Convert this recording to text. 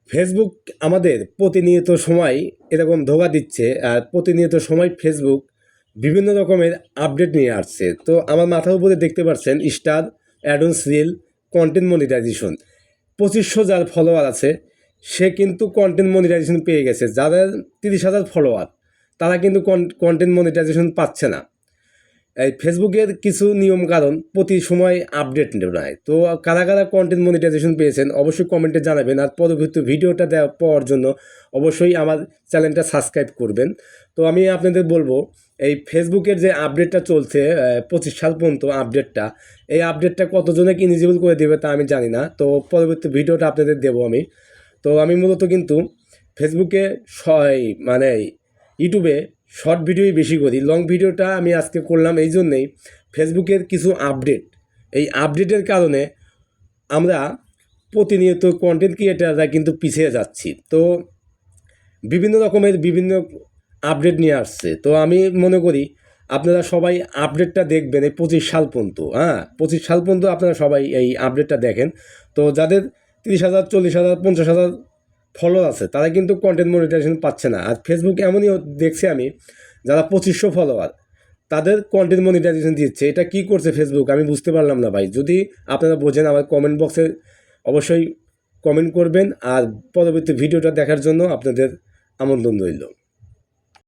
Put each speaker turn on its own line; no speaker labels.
Facebook আমাদের প্রতিনিয়ত সময় এরকম ধোঁকা দিচ্ছে, আর প্রতিনিয়ত সময় ফেসবুক বিভিন্ন রকমের আপডেট নিয়ে আসছে। তো আমার মাথার উপরে দেখতে পাচ্ছেন স্টার অ্যাডন্স রিল কন্টেন্ট মনিটাইজেশন 2500 যার ফলোয়ার আছে সে কিন্তু কন্টেন্ট মনিটাইজেশন পেয়ে গেছে। যাদের 30,000 ফলোয়ার তারা কিন্তু কন্টেন্ট মনিটাইজেশন পাচ্ছে না। এই ফেসবুকের কিছু নিয়ম কারণ প্রতি সময় আপডেট নেয়। তো কারা কারা কন্টেন্ট মনিটাইজেশন পেয়েছেন অবশ্যই কমেন্টে জানাবেন, আর পরবর্তী ভিডিওটা পাওয়ার জন্য অবশ্যই আমার চ্যানেলটা সাবস্ক্রাইব করবেন। তো আমি আপনাদের বলবো এই ফেসবুকের যে আপডেটটা চলছে 25 সাল পর্যন্ত আপডেটটা, এই আপডেটটা কতজনে ইলিজিবল করে দেবে তা আমি জানি না। তো পরবর্তী ভিডিওটা আপনাদের দেবো আমি। তো আমি মূলত কিন্তু ফেসবুকে মানে ইউটিউবে শর্ট ভিডিওই বেশি করি। লং ভিডিওটা আমি আজকে করলাম এই জন্যেই ফেসবুকের কিছু আপডেট, এই আপডেটের কারণে আমরা প্রতিনিয়ত কন্টেন্ট ক্রিয়েটাররা কিন্তু পিছিয়ে যাচ্ছি। তো বিভিন্ন রকমের বিভিন্ন আপডেট নিয়ে আসছে। তো আমি মনে করি আপনারা সবাই আপডেটটা দেখবেন এই 25 সাল পর্যন্ত। 25 সাল পর্যন্ত আপনারা সবাই এই আপডেটটা দেখেন। তো যাদের 30,000 40,000 50,000 ফলোয়ার আছে তারা কিন্তু কন্টেন্ট মনিটাইজেশন পাচ্ছে না। আর ফেসবুক এমনই দেখছি আমি, যারা 2500 ফলোয়ার তাদের কন্টেন্ট মনিটাইজেশন দিচ্ছে। এটা কি করছে ফেসবুক আমি বুঝতে পারলাম না ভাই। যদি আপনারা বোঝেন আমার কমেন্ট বক্সে অবশ্যই কমেন্ট করবেন, আর পরবর্তী ভিডিওটা দেখার জন্য আপনাদের আমন্ত্রণ রইল।